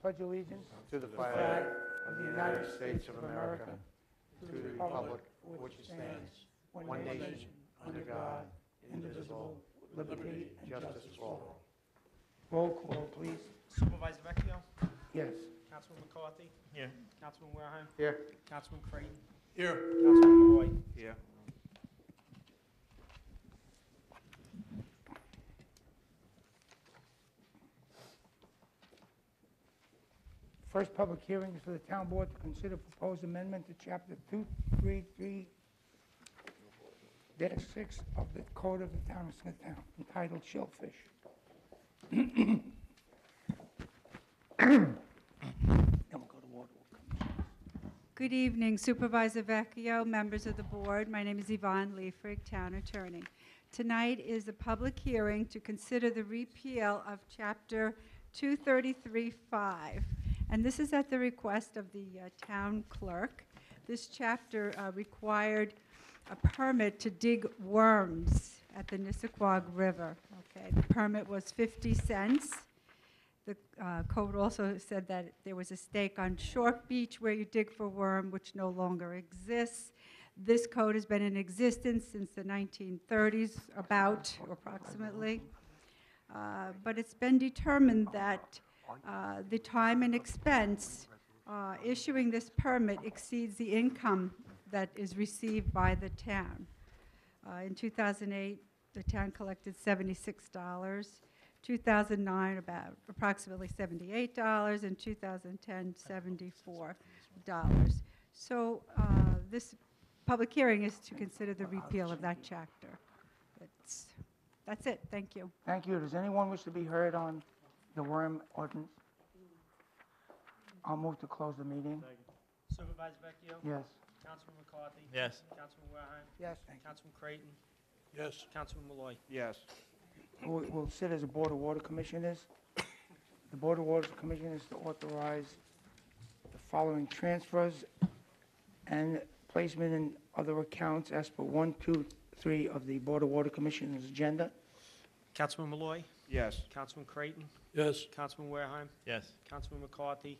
pledge allegiance to the flag flag of the United States of America, to the republic for which it stands, one nation, under God, indivisible, with liberty and justice for all. Roll call, please. Supervisor Vecchio? Yes. Councilman McCarthy? Here. Councilman Wareheim? Here. Councilman Creighton? Here. Councilman Malloy? Here. First public hearing is for the town board to consider proposed amendment to chapter 233-6 of the Code of the Town of Smithtown, entitled Shellfish. Then we'll go to water. Good evening, Supervisor Vecchio, members of the board. My name is Yvonne Leifrig, Town Attorney. Tonight is a public hearing to consider the repeal of Chapter 233-5, and this is at the request of the town clerk. This chapter required a permit to dig worms at the Nissaquag River. Okay, the permit was 50 cents. The code also said that there was a stake on Short Beach where you dig for worm, which no longer exists. This code has been in existence since the 1930s, about, approximately. But it's been determined that the time and expense issuing this permit exceeds the income that is received by the town. In 2008, the town collected $76. 2009, about approximately $78, and 2010, $74. So this public hearing is to consider the repeal of that chapter. That's it. Thank you. Thank you. Does anyone wish to be heard on the worm ordinance? I'll move to close the meeting. Supervisor Vecchio? Yes. Councilman McCarthy? Yes. Councilman Wareheim? Yes. Councilman Creighton? Yes. Councilman Malloy? Yes. We'll sit as a Board of Water Commissioners. The Board of Water Commissioners to authorize the following transfers and placement in other accounts as per 1, 2, 3 of the Board of Water Commissioners' agenda. Councilman Malloy? Yes. Councilman Creighton? Yes. Councilman Wareheim? Yes. Councilman McCarthy?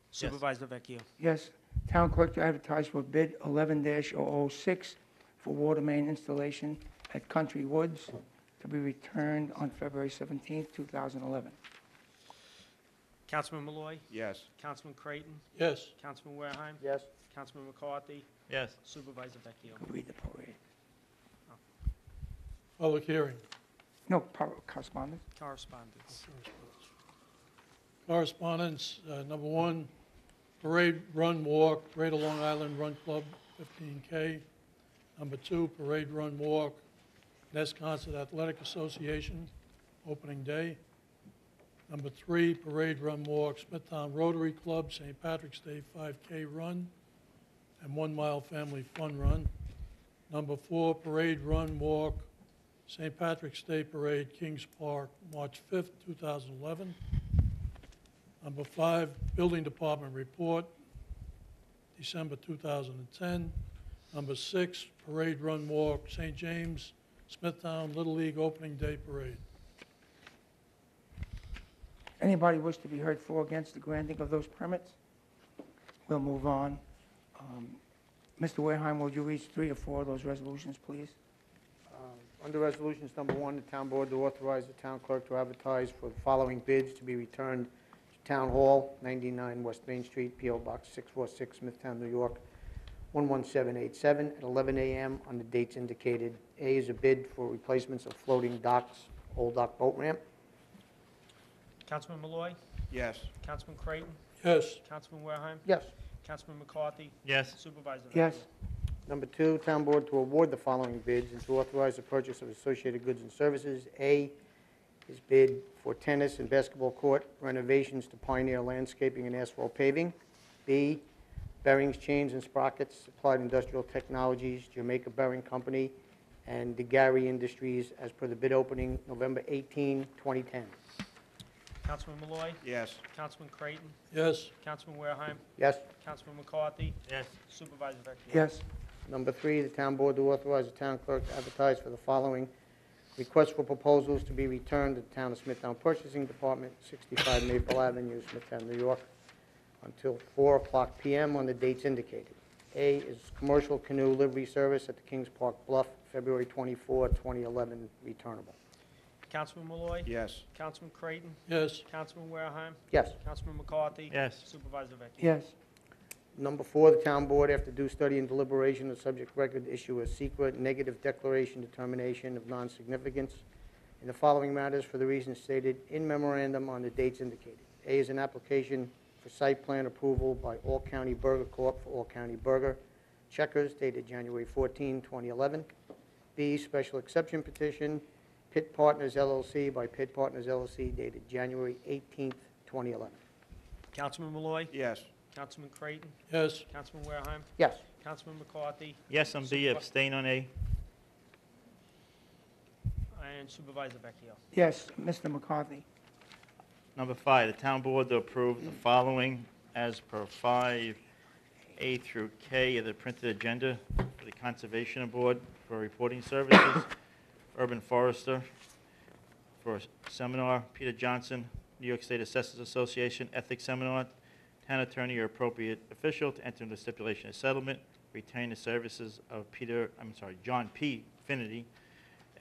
Supervisor Vecchio? Yes. Town clerk to advertise for bid 11-006 for water main installation at Country Woods, to be returned on February 17, 2011. Councilman Malloy? Yes. Councilman Creighton? Yes. Councilman Wareheim? Yes. Councilman McCarthy? Yes. Supervisor Vecchio? Could read the parade. Public hearing. No, correspondence. Correspondence. Correspondence, number one, parade run walk, Greater Long Island Run Club, 15K. Number two, parade run walk, Nest Concert Athletic Association, opening day. Number three, parade run walk, Smithtown Rotary Club, St. Patrick's Day 5K run, and 1 mile family fun run. Number four, parade run walk, St. Patrick's Day Parade, Kings Park, March 5th, 2011. Number five, Building Department report, December 2010. Number six, parade run walk, St. James, Smithtown Little League Opening Day Parade. Anybody wish to be heard for or against the granting of those permits? We'll move on. Mr. Wareheim, would you read 3 or 4 of those resolutions, please? Under resolutions number 1, the town board to authorize the town clerk to advertise for the following bids to be returned to Town Hall, 99 West Main Street, P.O. Box 646, Smithtown, New York, 11787 at 11 a.m. on the dates indicated. A is a bid for replacements of floating docks, Old Dock Boat Ramp. Councilman Malloy? Yes. Councilman Creighton? Yes. Councilman Wareheim? Yes. Councilman McCarthy? Yes. Supervisor Vecchio? Yes. Number 2, town board to award the following bids and to authorize the purchase of associated goods and services. A is bid for tennis and basketball court renovations to Pioneer Landscaping and Asphalt Paving. B, bearings, chains, and sprockets, Applied Industrial Technologies, Jamaica Bearing Company, and DeGarry Industries as per the bid opening November 18, 2010. Councilman Malloy? Yes. Councilman Creighton? Yes. Councilman Wareheim? Yes. Councilman McCarthy? Yes. Supervisor Vecchio? Yes. Number 3, the town board to authorize the town clerk to advertise for the following Request for proposals to be returned to the Town of Smithtown Purchasing Department, 65 Maple Avenue, Smithtown, New York, until 4:00 p.m. on the dates indicated. A is commercial canoe livery service at the Kings Park Bluff, February 24, 2011, returnable. Councilman Malloy. Yes. Councilman Creighton. yes, Councilman Wareheim. Yes. Councilman McCarthy. yes, Supervisor Vecchia. yes, Number 4, the town board, after due study and deliberation of subject record, issue a secret negative declaration determination of non-significance in the following matters for the reasons stated in memorandum on the dates indicated. A is an application for site plan approval by All County Burger Corp. for All County Burger Checkers dated January 14, 2011. B, special exception petition, Pitt Partners LLC by Pitt Partners LLC dated January 18, 2011. Councilman Malloy. Yes. Councilman Creighton. yes, Councilman Wareheim. Yes. Councilman McCarthy. yes on B, abstain on A, And Supervisor Vecchia. yes, Mr. McCarthy, Number 5, the town board to approve the following as per 5A through K of the printed agenda for the Conservation Board for reporting services, Urban Forester for a seminar, Peter Johnson, New York State Assessors Association Ethics Seminar, town attorney or appropriate official to enter into stipulation of settlement, retain the services of John P. Finity.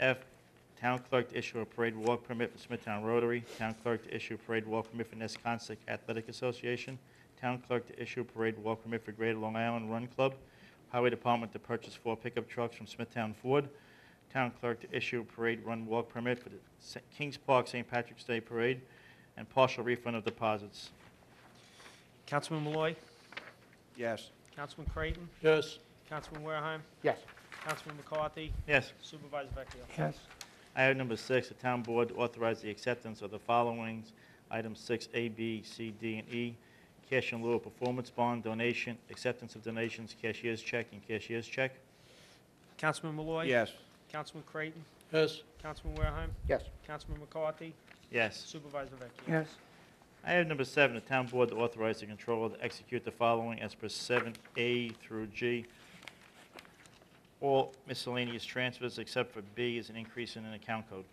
F, town clerk to issue a parade walk permit for Smithtown Rotary, town clerk to issue a parade walk permit for Nesconsic Athletic Association, town clerk to issue a parade walk permit for Greater Long Island Run Club, highway department to purchase 4 pickup trucks from Smithtown Ford, town clerk to issue a parade run walk permit for the Kings Park St. Patrick's Day Parade, and partial refund of deposits. Councilman Malloy. Yes. Councilman Creighton. yes, Councilman Wareheim. Yes. Councilman McCarthy. Yes. Supervisor Vecchia. yes, Item number 6, the town board to authorize the acceptance of the following items 6A, B, C, D, and E. Cash in lieu of performance bond donation, acceptance of donations, cashier's check, and cashier's check. Councilman Malloy. Yes. Councilman Creighton. yes, Councilman Wareheim. Yes. Councilman McCarthy. Yes. Supervisor Vecchia. yes, Item number 7, the town board to authorize the controller to execute the following as per 7A through G. All miscellaneous transfers except for B is an increase in an account code.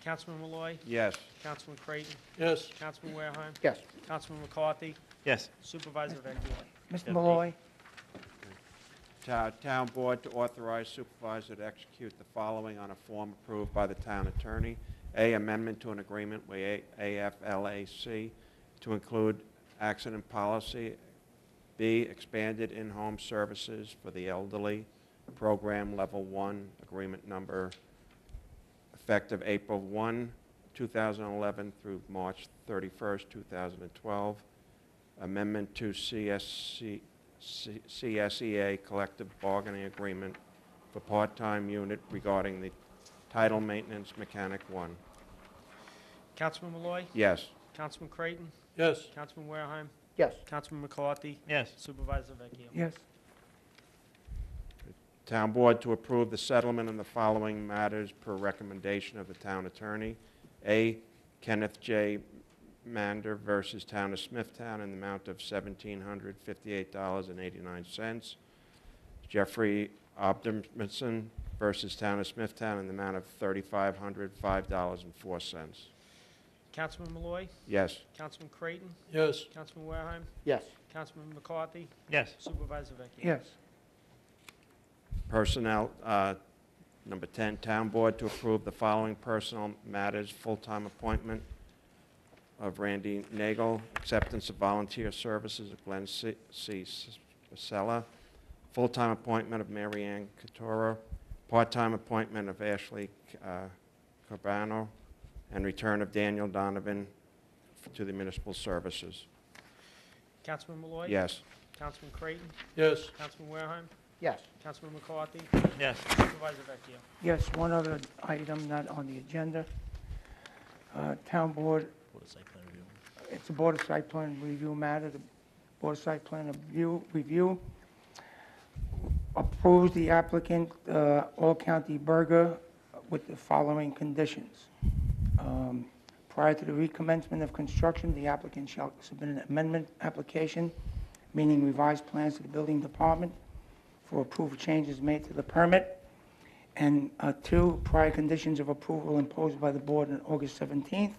Councilman Malloy. Yes. Councilman Creighton. yes, Councilman Wareheim. Yes. Councilman McCarthy. Yes. Supervisor Vecchia. Mr. Malloy, Town Board to authorize supervisor to execute the following on a form approved by the town attorney. A, amendment to an agreement with AFLAC to include accident policy. B, expanded in-home services for the elderly, program level 1, agreement number effective April 1, 2011 through March 31st, 2012. Amendment to CSEA collective bargaining agreement for part-time unit regarding the title maintenance mechanic 1. Councilman Malloy. Yes. Councilman Creighton. yes, Councilman Wareheim. Yes. Councilman McCarthy. Yes. Supervisor Vecchia. yes, Town Board to approve the settlement in the following matters per recommendation of the town attorney. A, Kenneth J. Mander versus Town of Smithtown in the amount of $1,758.89. Jeffrey Obdermanson versus Town of Smithtown in the amount of $3,505.04. Councilman Malloy. Yes. Councilman Creighton. yes, Councilman Wareheim. Yes. Councilman McCarthy. Yes. Supervisor Vecchia. yes, Personnel, number 10, Town Board to approve the following personnel matters: full-time appointment of Randy Nagel, acceptance of volunteer services of Glenn C. Sella, full-time appointment of Mary Ann Couture, part-time appointment of Ashley Cabano, and return of Daniel Donovan to the municipal services. Councilman Malloy. Yes. Councilman Creighton. yes, Councilman Wareheim. Yes. Councilman McCarthy. Yes. Supervisor Vecchia. yes. One other item not on the agenda. Town Board, it's a Board of Site Plan Review matter. The Board of Site Plan Review approves the applicant, All County Burger, with the following conditions. Prior to the recommencement of construction, the applicant shall submit an amendment application, meaning revised plans to the building department for approval changes made to the permit, And 2, prior conditions of approval imposed by the board on August 17th,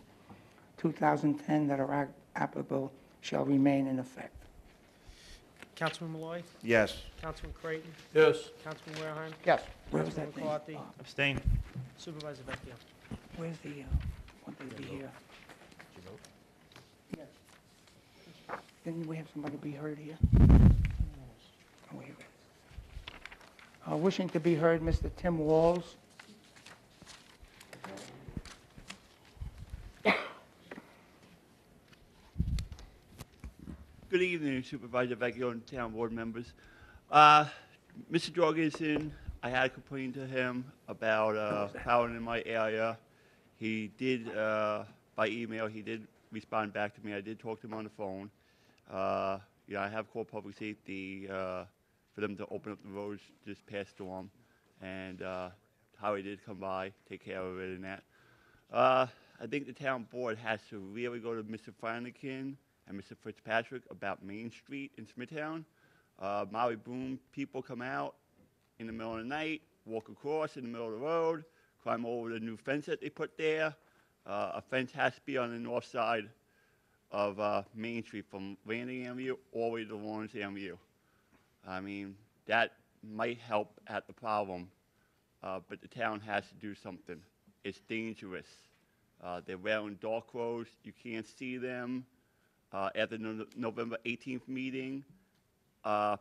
2010 that are applicable shall remain in effect. Councilman Malloy, Yes. Councilman Creighton, Yes. Councilman Wareheim, Yes. Where was that Councilman thing? McCarthy, Abstain. Supervisor Vecchio. Where's the, want they to be here? Yes. Didn't we have somebody be heard here? Oh, here it is. Wishing to be heard, Mr. Tim Walls. Good evening, Supervisor Vecchio and Town Board members. Mr. Jorgensen, I had complained to him about plowing in my area. He did, by email, he did respond back to me. I did talk to him on the phone. You know, I have called public safety for them to open up the roads this past storm, and Howie did come by, take care of it and that. I think the town board has to really go to Mr. Flanagan and Mr. Fitzpatrick about Main Street in Smithtown. Maui Boom people come out in the middle of the night, walk across in the middle of the road, climb over the new fence that they put there. A fence has to be on the north side of Main Street from Landing Avenue all the way to Lawrence Avenue. I mean, that might help at the problem, but the town has to do something. It's dangerous. They're wearing dark clothes. You can't see them. At the November 18th meeting,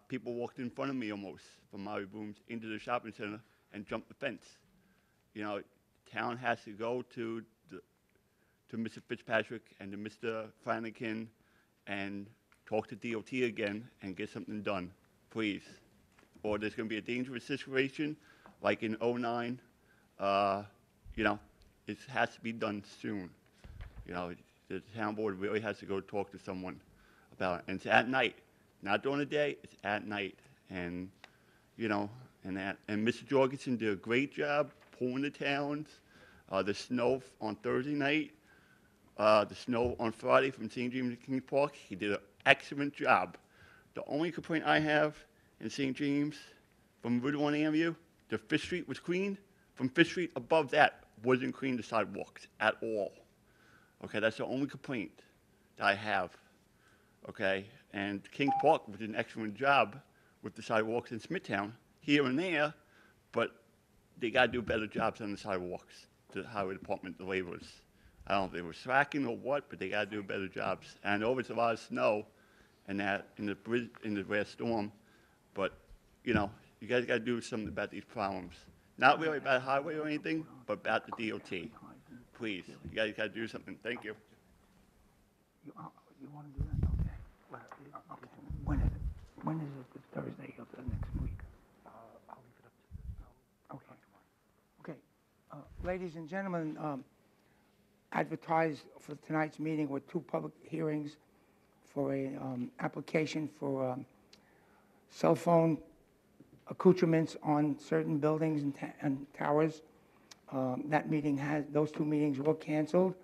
people walked in front of me almost from Maui Booms into the shopping center and jumped the fence. You know, town has to go to Mr. Fitzpatrick and to Mr. Flanagan and talk to DOT again and get something done, please. Or there's going to be a dangerous situation like in '09. You know, it has to be done soon. You know, the town board really has to go talk to someone about it. And it's at night, not during the day, it's at night. And, you know, and Mr. Jorgensen did a great job pulling the towns. The snow on Thursday night, the snow on Friday from St. James to King Park, he did an excellent job. The only complaint I have in St. James from Route 1 Avenue, the Fifth Street was cleaned. From Fifth Street above that wasn't cleaned, the sidewalks at all. Okay, that's the only complaint that I have. Okay, and Kings Park did an excellent job with the sidewalks in Smithtown, here and there, but they got to do better jobs on the sidewalks, the highway department, the laborers. I don't know if they were slacking or what, but they got to do better jobs. And I know it's a lot of snow and that in the bridge, in the last storm, but you know, you guys got to do something about these problems. Not really about the highway or anything, but about the DOT. Please, you guys got to do something. Thank you. You want to do that? Okay. Okay. When is it? When is it? It's Thursday of the next week? I'll leave it up to. Okay. Okay. Ladies and gentlemen, advertised for tonight's meeting were 2 public hearings for a application for cell phone accoutrements on certain buildings and towers. That meeting those 2 meetings were canceled,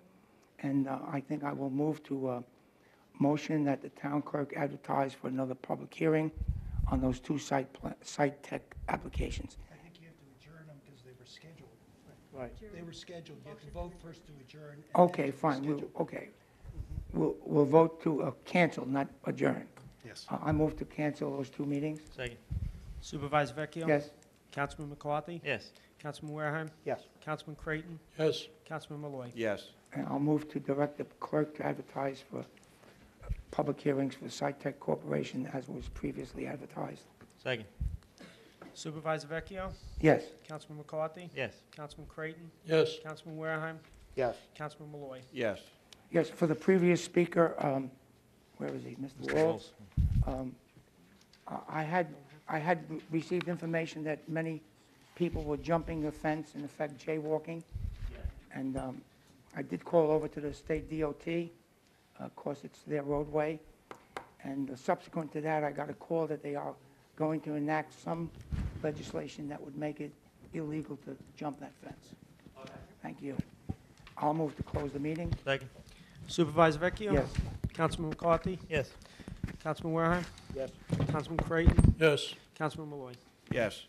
and I think I will move to motion that the town clerk advertise for another public hearing on those 2 site tech applications. I think you have to adjourn them because they were scheduled. Right. They were scheduled. You have to vote first to adjourn. and Okay, then fine, schedule. okay. We'll vote to cancel, not adjourn. Yes. I move to cancel those 2 meetings. Second. Supervisor Vecchio. Yes? Councilman McCarthy, Yes. Councilman Wareheim, Yes. Councilman Creighton, Yes. Councilman Malloy. Yes. And I'll move to direct the clerk to advertise for public hearings for SciTech Corporation as was previously advertised. Second. Supervisor Vecchio, Yes? Councilman McCarthy, Yes. Councilman Creighton, Yes. Councilman Wareheim, Yes. Councilman Malloy. Yes. Yes, for the previous speaker, where is he, Mr. Walls? I had received information that many people were jumping the fence, in effect jaywalking. And I did call over to the state DOT, of course it's their roadway. And subsequent to that, I got a call that they are going to enact some legislation that would make it illegal to jump that fence. Thank you. I'll move to close the meeting. Second. Supervisor Vecchio. Yes. Councilman McCarthy, Yes. Councilman Wareheim, Yes. Councilman Creighton, Yes. Councilman Malloy. Yes.